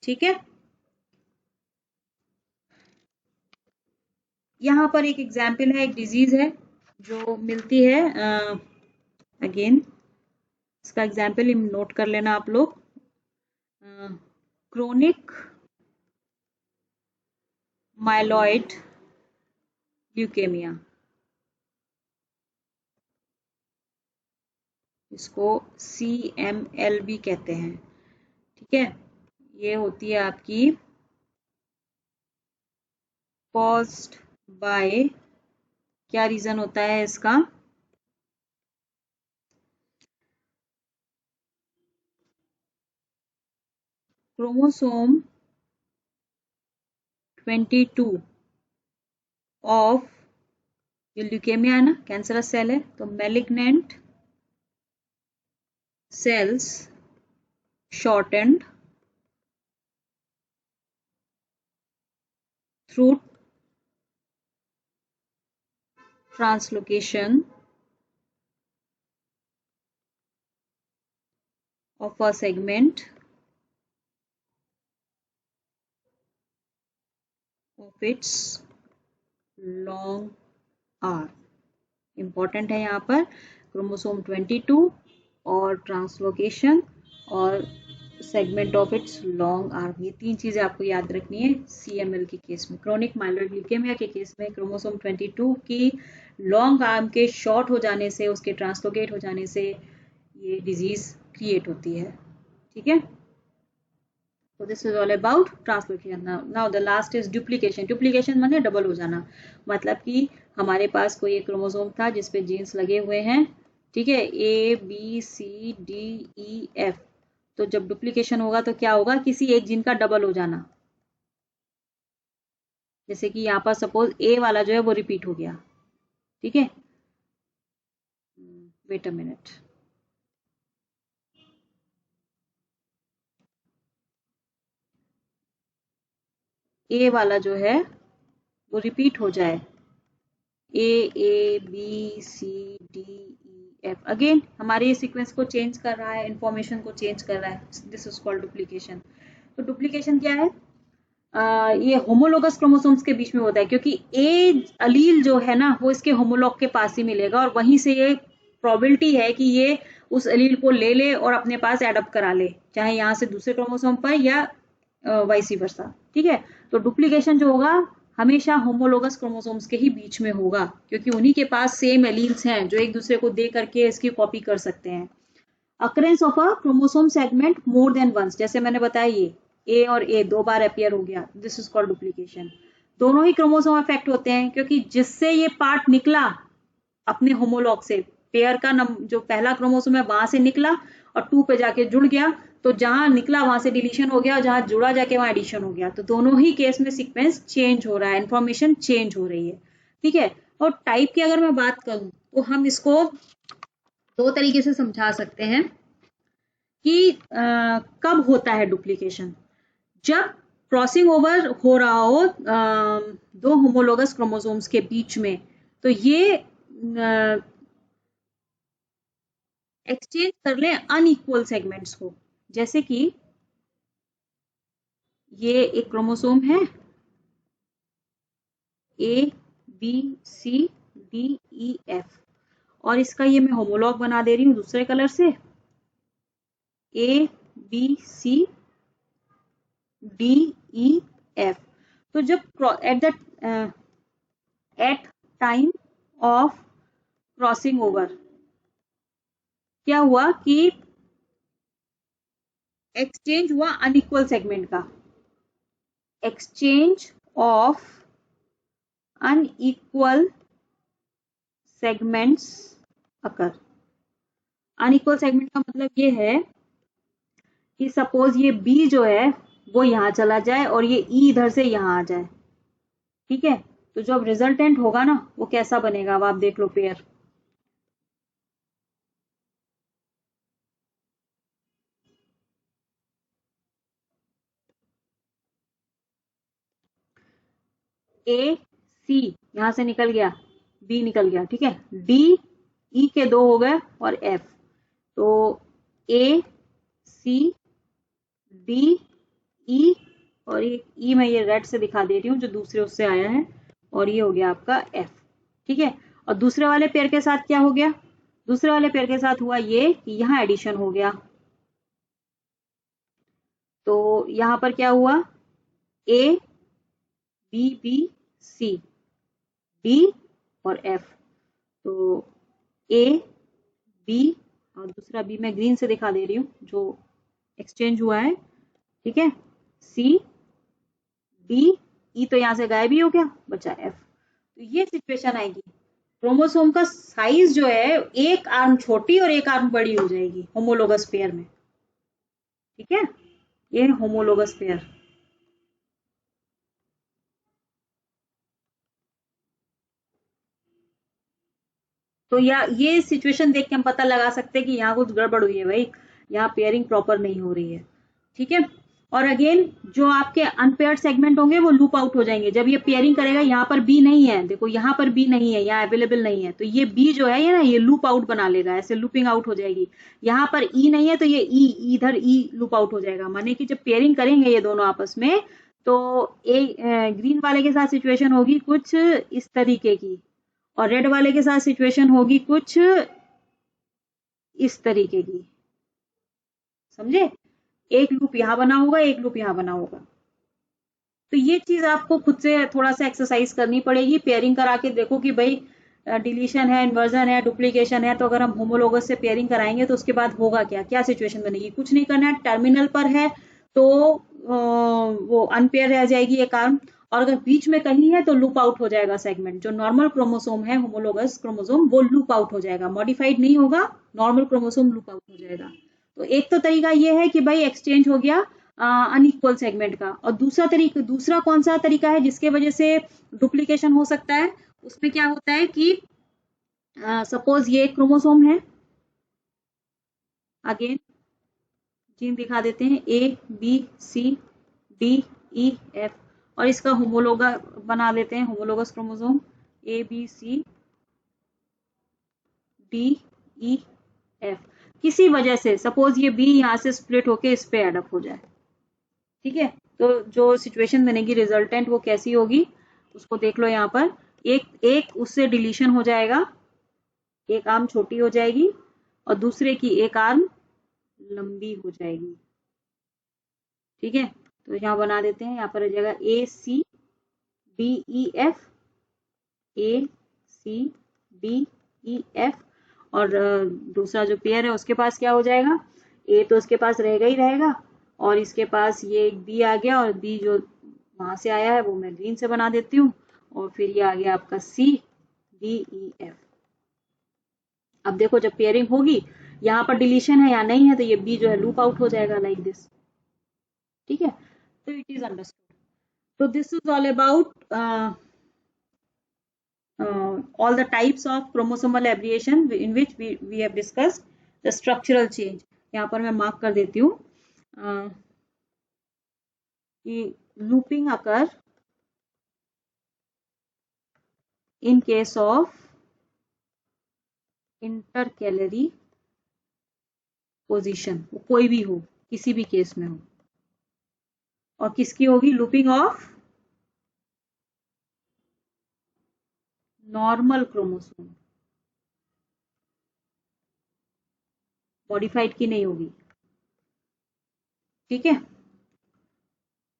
ठीक है, यहाँ पर एक एग्जाम्पल है, एक डिजीज है जो मिलती है, अगेन इसका एग्जाम्पल नोट कर लेना आप लोग, क्रोनिक माइलॉइड ल्यूकेमिया, इसको CML भी कहते हैं। ठीक है, ये होती है आपकी कॉज्ड बाय, क्या रीजन होता है इसका, क्रोमोसोम 22 ऑफ, ये ल्यूकेमिया है ना, कैंसरस सेल है, तो malignant sales shortened through translocation of a segment of its long arm। Important है यहाँ पर क्रोमोसोम 22 और ट्रांसलोकेशन और segment of its long arm, ये तीन चीजें आपको याद रखनी है CML के केस में। क्रोनिक माइलॉइड ल्यूकेमिया के केस में क्रोमोसोम 22 की लॉन्ग आर्म के शॉर्ट हो जाने से, उसके ट्रांसलोकेट हो जाने से ये डिजीज क्रिएट होती है। ठीक है, so this is all about translocation। now the last is duplication। duplication माने डबल हो जाना, मतलब कि हमारे पास कोई एक क्रोमोसोम था जिसपे जीन्स लगे हुए हैं, ठीक है, ABCDEF, तो जब डुप्लीकेशन होगा तो क्या होगा, किसी एक जीन का डबल हो जाना। जैसे कि यहाँ पर सपोज A वाला जो है वो रिपीट हो गया। ठीक है, वेट अ मिनट, A वाला जो है वो रिपीट हो जाए, AABCDEF, अगेन हमारे ये सीक्वेंस को चेंज कर रहा है, इंफॉर्मेशन को चेंज कर रहा है, दिस इज कॉल्ड डुप्लीकेशन। तो डुप्लीकेशन क्या है, ये होमोलोगस क्रोमोसोम्स के बीच में होता है, क्योंकि ए अलील जो है ना वो इसके होमोलॉग के पास ही मिलेगा और वहीं से ये प्रोबेबिलिटी है कि ये उस अलील को ले ले और अपने पास एडप्ट करा ले, चाहे यहाँ से दूसरे क्रोमोसोम पर या वाइस वर्सा। ठीक है, तो डुप्लीकेशन जो होगा हमेशा होमोलोगस क्रोमोसोम्स के ही बीच में होगा, क्योंकि उन्हीं के पास सेम एलील्स हैं जो एक दूसरे को दे करके इसकी कॉपी कर सकते हैं। Occurrence of a chromosome segment more than once, जैसे मैंने बताया ये A और A दो बार अपियर हो गया, दिस इज कॉल्ड डुप्लीकेशन। दोनों ही क्रोमोसोम अफेक्ट होते हैं, क्योंकि जिससे ये पार्ट निकला अपने होमोलॉग से, पेयर का जो पहला क्रोमोसोम है वहां से निकला और 2 पे जाके जुड़ गया, तो जहां निकला वहां से डिलीशन हो गया और जहां जुड़ा जाके वहां एडिशन हो गया। तो दोनों ही केस में सीक्वेंस चेंज हो रहा है, इंफॉर्मेशन चेंज हो रही है। ठीक है, और टाइप की अगर मैं बात करूं तो हम इसको दो तरीके से समझा सकते हैं कि कब होता है डुप्लीकेशन। जब क्रॉसिंग ओवर हो रहा हो दो होमोलोगस क्रोमोसोम्स के बीच में, तो ये एक्सचेंज कर लें अनइक्वल सेगमेंट्स को। जैसे कि ये एक क्रोमोसोम है A B C D E F, और इसका ये मैं होमोलॉग बना दे रही हूँ दूसरे कलर से, A B C D E F. तो जब at time of crossing over क्या हुआ कि एक्सचेंज हुआ अनइक्वल सेगमेंट का, exchange of unequal segments occur. Unequal segment का मतलब ये है कि सपोज ये बी जो है वो यहां चला जाए और ये ई इधर से यहां आ जाए, ठीक है। तो जो अब रिजल्टेंट होगा ना वो कैसा बनेगा, अब आप देख लो पेयर। ए सी यहां से निकल गया, बी निकल गया, ठीक है। डी ई के दो हो गए और एफ, तो ए सी डी ई, और एक ई मैं ये रेड से दिखा दे रही हूँ जो दूसरे उससे आया है, और ये हो गया आपका एफ, ठीक है। और दूसरे वाले पेयर के साथ क्या हो गया, दूसरे वाले पेयर के साथ हुआ ये कि यहाँ एडिशन हो गया, तो यहां पर क्या हुआ, A B B C D और एफ, तो ए बी और दूसरा बी मैं ग्रीन से दिखा दे रही हूँ जो एक्सचेंज हुआ है, ठीक है। सी डी ई तो यहां से गायब ही हो गया, बचा एफ। तो ये सिचुएशन आएगी, क्रोमोसोम का साइज जो है एक आर्म छोटी और एक आर्म बड़ी हो जाएगी होमोलोगस पेयर में, ठीक है। ये होमोलोगस पेयर। तो या ये सिचुएशन देख के हम पता लगा सकते हैं कि यहाँ कुछ गड़बड़ हुई है भाई, यहाँ पेयरिंग प्रॉपर नहीं हो रही है, ठीक है। और अगेन जो आपके अनपेयर्ड सेगमेंट होंगे वो लूप आउट हो जाएंगे जब ये पेयरिंग करेगा। यहाँ पर बी नहीं है, देखो यहाँ पर बी नहीं है, यहाँ अवेलेबल नहीं है, तो ये बी जो है ये ना ये लूप आउट बना लेगा, ऐसे लूपिंग आउट हो जाएगी। यहाँ पर ई नहीं है तो ये ई इधर ई लूप आउट हो जाएगा, माने कि जब पेयरिंग करेंगे ये दोनों आपस में तो ग्रीन वाले के साथ सिचुएशन होगी कुछ इस तरीके की, और रेड वाले के साथ सिचुएशन होगी कुछ इस तरीके की, समझे। एक लूप यहां बना होगा, एक लूप यहां बना होगा। तो ये चीज आपको खुद से थोड़ा सा एक्सरसाइज करनी पड़ेगी, पेयरिंग करा के देखो कि भाई डिलीशन है, इन्वर्जन है, डुप्लीकेशन है, तो अगर हम होमोलोगस से पेयरिंग कराएंगे तो उसके बाद होगा क्या, क्या सिचुएशन बनेगी। कुछ नहीं करना है, टर्मिनल पर है तो वो अनपेयर रह जाएगी एक आर्म, और अगर बीच में कहीं है तो लूप आउट हो जाएगा सेगमेंट। जो नॉर्मल क्रोमोसोम है होमोलोगस क्रोमोसोम वो लूप आउट हो जाएगा, मॉडिफाइड नहीं होगा, नॉर्मल क्रोमोसोम लूप आउट हो जाएगा। तो एक तो तरीका ये है कि भाई एक्सचेंज हो गया अनइक्वल सेगमेंट का, और दूसरा कौन सा तरीका है जिसके वजह से डुप्लीकेशन हो सकता है, उसमें क्या होता है कि सपोज ये क्रोमोसोम है, अगेन जीन दिखा देते हैं A B C D E F, और इसका होमोलोगा बना लेते हैं, homologous chromosome A B C D E F. किसी वजह से सपोज ये बी यहां से स्प्लिट होके इस पे एडअप हो जाए, ठीक है। तो जो सिचुएशन बनेगी रिजल्टेंट वो कैसी होगी उसको देख लो। यहाँ पर एक उससे डिलीशन हो जाएगा, एक आर्म छोटी हो जाएगी और दूसरे की एक आर्म लंबी हो जाएगी, ठीक है। तो यहाँ बना देते हैं, यहाँ पर जाएगा ए सी डी ई एफ, ए सी डी ई एफ, और दूसरा जो पेयर है उसके पास क्या हो जाएगा, ए तो उसके पास रहेगा ही रहेगा, और इसके पास ये एक बी आ गया, और बी जो वहां से आया है वो मैं ग्रीन से बना देती हूँ, और फिर ये आ गया आपका सी डी ई एफ। अब देखो जब पेयरिंग होगी यहाँ पर डिलीशन है या नहीं है, तो ये बी जो है लूप आउट हो जाएगा लाइक दिस, ठीक है। तो इट इज अंडरस्टूड। तो this is all about all the types of chromosomal aberration in which we have discussed the structural change। यहाँ पर मैं मार्क कर देती हूँ कि looping occur in case of intercalary position, कोई भी हो, किसी भी केस में हो, और किसकी होगी? Looping of normal chromosome, modified की नहीं होगी। ठीक है,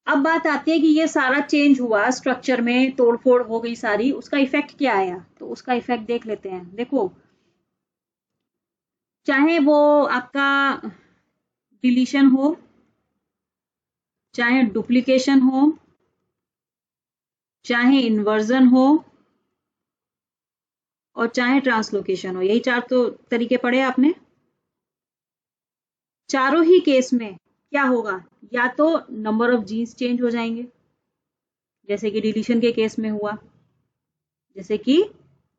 अब बात आती है कि ये सारा चेंज हुआ, स्ट्रक्चर में तोड़फोड़ हो गई सारी, उसका इफेक्ट क्या आया? तो उसका इफेक्ट देख लेते हैं। देखो, चाहे वो आपका डिलीशन हो, चाहे डुप्लीकेशन हो, चाहे इन्वर्जन हो, और चाहे ट्रांसलोकेशन हो, यही चार तो तरीके पढ़े आपने। चारों ही केस में क्या होगा? या तो नंबर ऑफ जीन्स चेंज हो जाएंगे, जैसे कि डिलीशन के केस में हुआ, जैसे कि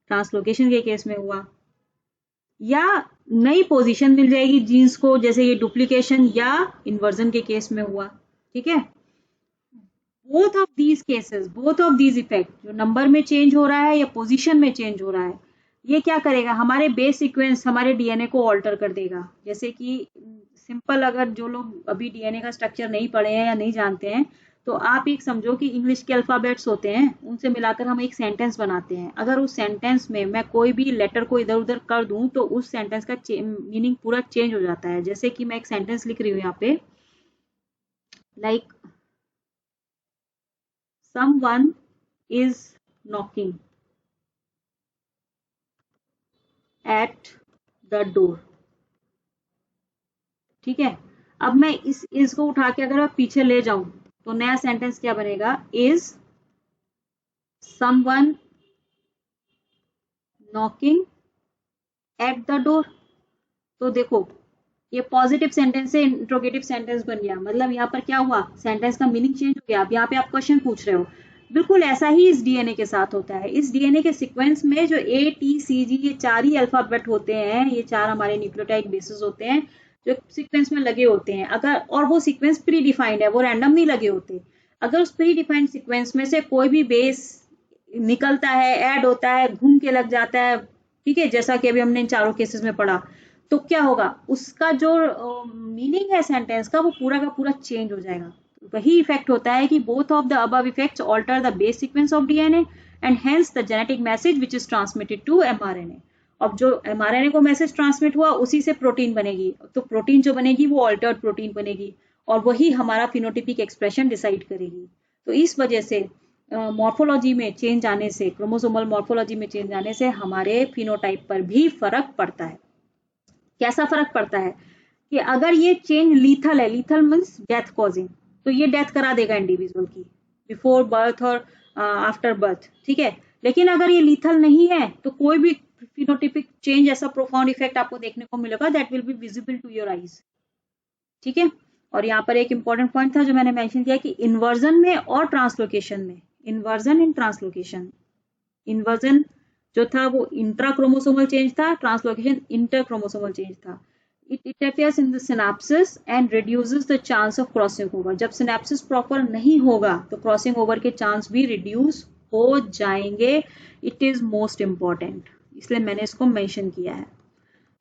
ट्रांसलोकेशन के केस में हुआ, या नई पोजीशन मिल जाएगी जीन्स को, जैसे ये डुप्लीकेशन या इन्वर्जन के केस में हुआ। ठीक है, both of these cases, both of these effect, जो नंबर में चेंज हो रहा है या पोजीशन में चेंज हो रहा है, ये क्या करेगा? हमारे बेस सीक्वेंस, हमारे डीएनए को ऑल्टर कर देगा। जैसे कि सिंपल, अगर जो लोग अभी डीएनए का स्ट्रक्चर नहीं पढ़े हैं या नहीं जानते हैं, तो आप एक समझो कि इंग्लिश के अल्फाबेट्स होते हैं, उनसे मिलाकर हम एक सेंटेंस बनाते हैं। अगर उस सेंटेंस में मैं कोई भी लेटर को इधर उधर कर दूं तो उस सेंटेंस का मीनिंग पूरा चेंज हो जाता है। जैसे कि मैं एक सेंटेंस लिख रही हूँ यहाँ पे, like someone is knocking at the door। ठीक है, अब मैं इसको उठा के अगर मैं पीछे ले जाऊं तो नया सेंटेंस क्या बनेगा? is someone knocking at the door। तो देखो, ये पॉजिटिव सेंटेंस से इंट्रोगेटिव सेंटेंस बन गया। मतलब यहाँ पर क्या हुआ? सेंटेंस का मीनिंग चेंज हो गया। अब यहाँ पे आप क्वेश्चन पूछ रहे हो, बिल्कुल ऐसा ही इस डीएनए के साथ होता है। इस डीएनए के सीक्वेंस में जो ए टी सी जी, ये चार ही अल्फाबेट होते हैं, ये चार हमारे न्यूक्लियोटाइड बेसिस होते हैं जो सीक्वेंस में लगे होते हैं। अगर, और वो सीक्वेंस प्री डिफाइंड है, वो रैंडम नहीं लगे होते। अगर उस प्री डिफाइंड सीक्वेंस में से कोई भी बेस निकलता है, ऐड होता है, घूम के लग जाता है, ठीक है, जैसा कि अभी हमने इन चारों केसेस में पढ़ा, तो क्या होगा? उसका जो मीनिंग है सेंटेंस का, वो पूरा का पूरा चेंज हो जाएगा। वही इफेक्ट होता है कि both of the above effects alter the base sequence of DNA and hence the genetic message which is transmitted to mRNA. अब जो एमआरएनए को मैसेज ट्रांसमिट हुआ, उसी से प्रोटीन बनेगी। तो प्रोटीन जो बनेगी वो ऑल्टर्ड प्रोटीन बनेगी, और वही हमारा फिनोटिपिक एक्सप्रेशन डिसाइड करेगी। तो इस वजह से मॉर्फोलॉजी में चेंज आने से, क्रोमोसोमल मॉर्फोलॉजी में चेंज आने से हमारे फिनोटाइप पर भी फर्क पड़ता है। कैसा फर्क पड़ता है? कि अगर ये चेंज लीथल है, लीथल मीन्स डेथ कॉजिंग, तो ये डेथ करा देगा इंडिविजुअल की बिफोर बर्थ और आफ्टर बर्थ। ठीक है, लेकिन अगर ये लीथल नहीं है तो कोई भी फिनोटिपिक चेंज, ऐसा प्रोफाउंड इफेक्ट आपको देखने को मिलेगा, that will be visible to your eyes. ठीक है, और यहाँ पर एक इंपॉर्टेंट पॉइंट था जो मैंने मेंशन किया कि इन्वर्जन में और ट्रांसलोकेशन में, इन्वर्जन इन ट्रांसलोकेशन, इन्वर्जन जो था वो इंट्रा क्रोमोसोमल चेंज था, ट्रांसलोकेशन इंटर क्रोमोसोमल चेंज था। It interferes in the synapses and reduces the chance of crossing over। जब सिनेप्सिस प्रॉपर नहीं होगा तो क्रॉसिंग ओवर के चांस भी रिड्यूस हो जाएंगे। इट इज मोस्ट इंपॉर्टेंट, इसलिए मैंने इसको मेंशन किया है।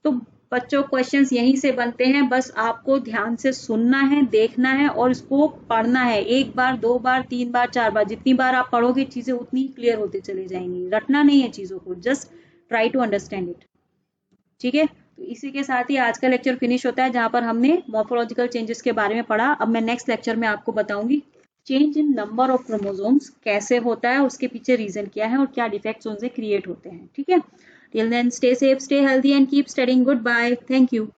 तो बच्चों, क्वेश्चंस यहीं से बनते हैं, बस आपको ध्यान से सुनना है, देखना है और इसको पढ़ना है। एक बार, दो बार, तीन बार, चार बार, जितनी बार आप पढ़ोगे चीजें उतनी क्लियर होती चली जाएंगी। रटना नहीं है चीजों को, just try to understand it. ठीक है, तो इसी के साथ ही आज का लेक्चर फिनिश होता है, जहां पर हमने मॉर्फोलॉजिकल चेंजेस के बारे में पढ़ा। अब मैं नेक्स्ट लेक्चर में आपको बताऊंगी change in number of chromosomes कैसे होता है, उसके पीछे रीजन क्या है और क्या डिफेक्ट्स उनसे क्रिएट होते हैं। ठीक है, till then stay safe, stay healthy and keep studying. Good bye, thank you.